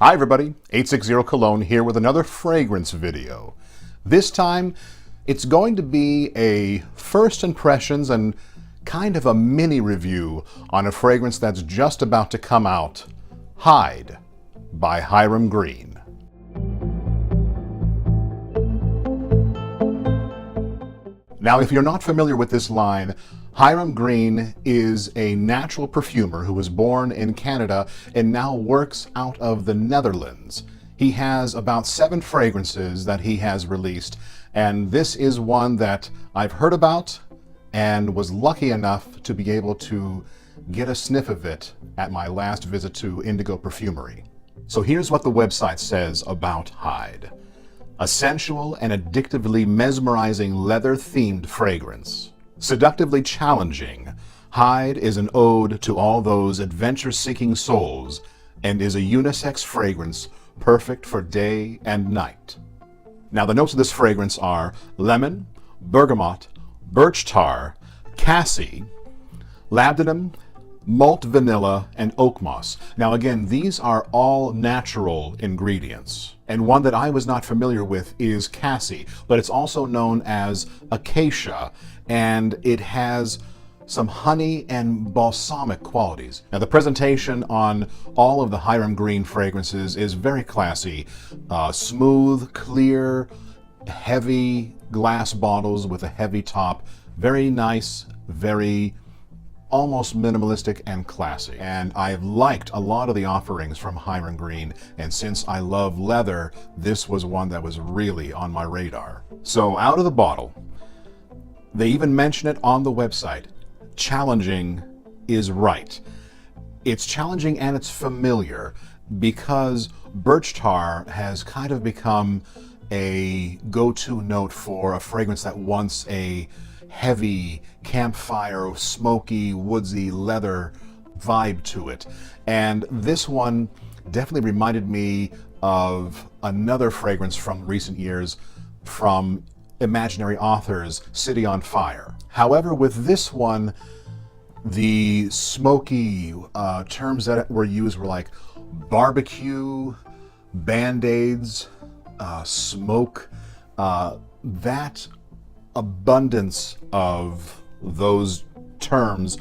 Hi everybody, 860 Cologne here with another fragrance video. This time, it's going to be a first impressions and kind of a mini review on a fragrance that's just about to come out, Hyde by Hiram Green. Now, if you're not familiar with this line, Hiram Green is a natural perfumer who was born in Canada and now works out of the Netherlands. He has about 7 fragrances that he has released, and this is one that I've heard about and was lucky enough to be able to get a sniff of it at my last visit to Indigo Perfumery. So here's what the website says about Hyde. A sensual and addictively mesmerizing leather-themed fragrance. Seductively challenging, Hyde is an ode to all those adventure-seeking souls and is a unisex fragrance perfect for day and night. Now, the notes of this fragrance are lemon, bergamot, birch tar, cassie, labdanum, malt vanilla, and oak moss. Now again, these are all natural ingredients. And one that I was not familiar with is cassie, but it's also known as acacia, and it has some honey and balsamic qualities. Now the presentation on all of the Hiram Green fragrances is very classy. Smooth, clear, heavy glass bottles with a heavy top. Very nice, very almost minimalistic and classy. And I've liked a lot of the offerings from Hiram Green, and since I love leather, this was one that was really on my radar. So out of the bottle, they even mention it on the website. Challenging is right. It's challenging and it's familiar because birch tar has kind of become a go-to note for a fragrance that wants a heavy, campfire, smoky, woodsy leather vibe to it. And this one definitely reminded me of another fragrance from recent years from Imaginary Authors, City on Fire. However, with this one, the smoky terms that were used were like barbecue, band-aids, smoke. That abundance of those terms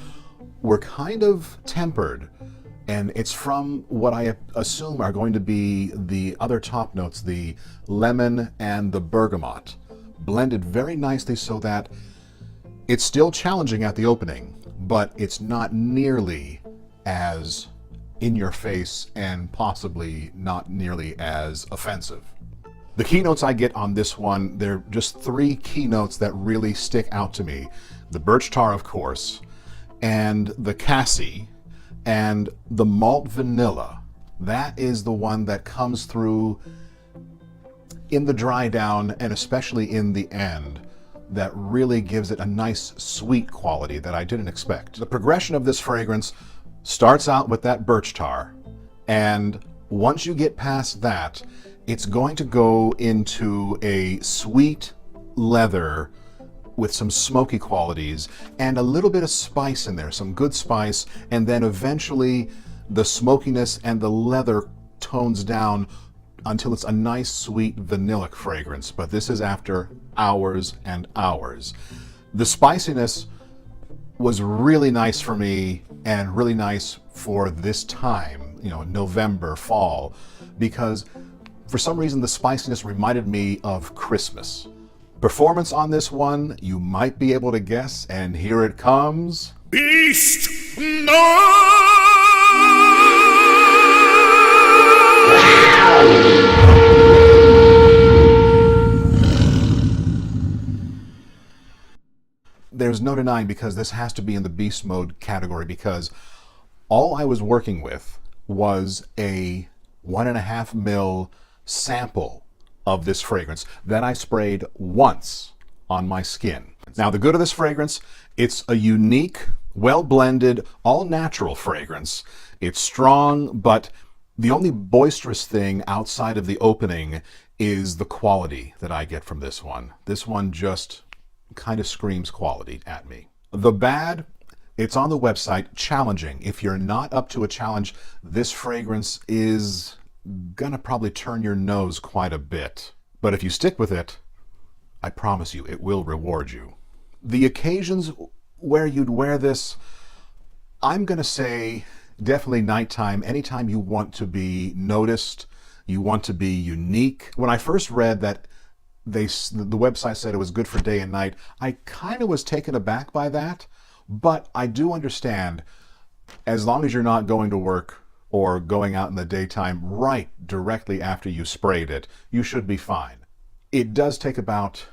were kind of tempered, and it's from what I assume are going to be the other top notes, the lemon and the bergamot, blended very nicely so that it's still challenging at the opening, but it's not nearly as in your face and possibly not nearly as offensive. The keynotes I get on this one, they're just 3 keynotes that really stick out to me. The birch tar, of course, and the cassie, and the malt vanilla. That is the one that comes through in the dry down and especially in the end, that really gives it a nice sweet quality that I didn't expect. The progression of this fragrance starts out with that birch tar, and once you get past that, it's going to go into a sweet leather with some smoky qualities and a little bit of spice in there, some good spice, and then eventually the smokiness and the leather tones down until it's a nice sweet vanillic fragrance. But this is after hours and hours. The spiciness was really nice for me and really nice for this time, you know, November, fall, because for some reason, the spiciness reminded me of Christmas. Performance on this one, you might be able to guess, and here it comes. Beast Mode! There's no denying, because this has to be in the Beast Mode category, because all I was working with was a 1.5 ml sample of this fragrance that I sprayed once on my skin. Now, the good of this fragrance, it's a unique, well-blended, all-natural fragrance. It's strong, but the only boisterous thing outside of the opening is the quality that I get from this one. This one just kind of screams quality at me. The bad, it's on the website, challenging. If you're not up to a challenge, this fragrance is gonna probably turn your nose quite a bit. But if you stick with it, I promise you, it will reward you. The occasions where you'd wear this, I'm gonna say definitely nighttime, anytime you want to be noticed, you want to be unique. When I first read that the website said it was good for day and night, I kind of was taken aback by that, but I do understand, as long as you're not going to work or going out in the daytime right directly after you sprayed it, you should be fine. It does take about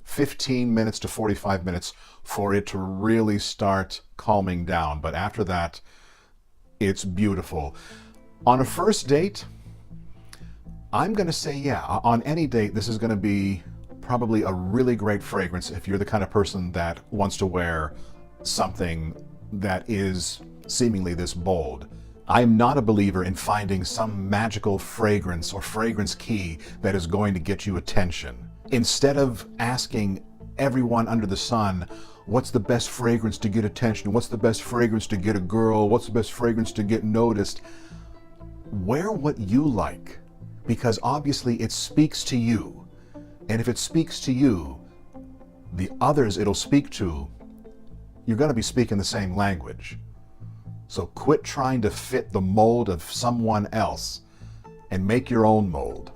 15 minutes to 45 minutes for it to really start calming down, but after that, it's beautiful. On a first date, I'm gonna say, yeah, on any date, this is gonna be probably a really great fragrance if you're the kind of person that wants to wear something that is seemingly this bold. I'm not a believer in finding some magical fragrance or fragrance key that is going to get you attention. Instead of asking everyone under the sun, what's the best fragrance to get attention? What's the best fragrance to get a girl? What's the best fragrance to get noticed? Wear what you like, because obviously it speaks to you. And if it speaks to you, the others it'll speak to, you're going to be speaking the same language. So quit trying to fit the mold of someone else and make your own mold.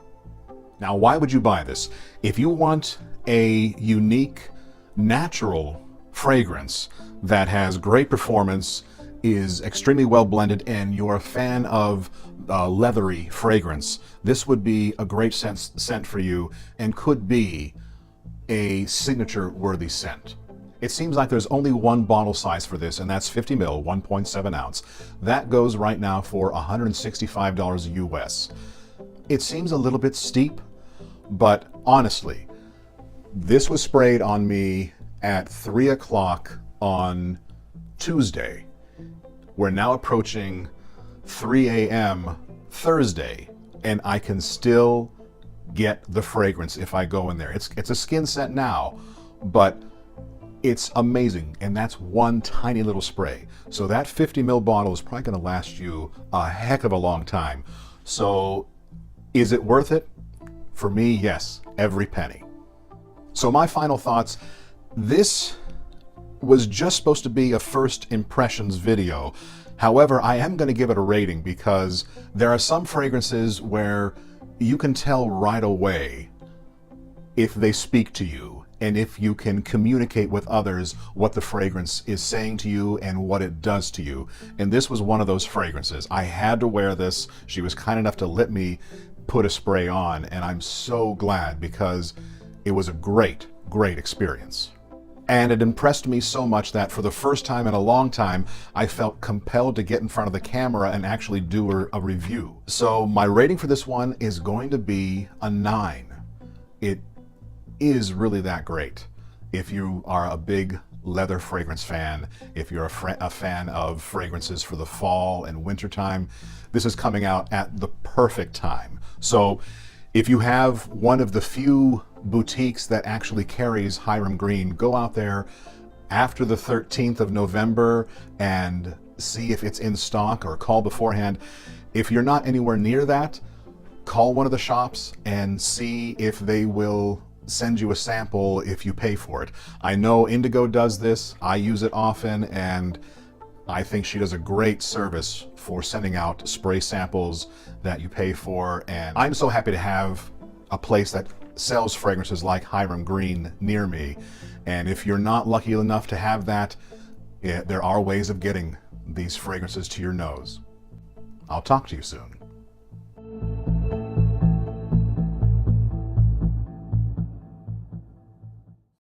Now, why would you buy this? If you want a unique, natural fragrance that has great performance, is extremely well blended, and you're a fan of leathery fragrance, this would be a great scent for you and could be a signature worthy scent. It seems like there's only one bottle size for this, and that's 50 ml, 1.7 ounce. That goes right now for $165 US. It seems a little bit steep, but honestly, this was sprayed on me at 3 o'clock on Tuesday. We're now approaching 3 a.m. Thursday, and I can still get the fragrance if I go in there. It's a skin scent now, but it's amazing, and that's one tiny little spray. So that 50 ml bottle is probably going to last you a heck of a long time. So is it worth it? For me, yes, every penny. So my final thoughts, this was just supposed to be a first impressions video. However, I am going to give it a rating because there are some fragrances where you can tell right away if they speak to you and if you can communicate with others what the fragrance is saying to you and what it does to you. And this was one of those fragrances. I had to wear this. She was kind enough to let me put a spray on, and I'm so glad because it was a great, great experience. And it impressed me so much that for the first time in a long time, I felt compelled to get in front of the camera and actually do a review. So my rating for this one is going to be a 9. It is really that great. If you are a big leather fragrance fan, if you're a fan of fragrances for the fall and winter time, this is coming out at the perfect time. So if you have one of the few boutiques that actually carries Hiram Green, go out there after the 13th of November and see if it's in stock, or call beforehand. If you're not anywhere near that, call one of the shops and see if they will send you a sample if you pay for it. I know Indigo does this. I use it often, and I think she does a great service for sending out spray samples that you pay for. And I'm so happy to have a place that sells fragrances like Hiram Green near me. And if you're not lucky enough to have that, there are ways of getting these fragrances to your nose. I'll talk to you soon.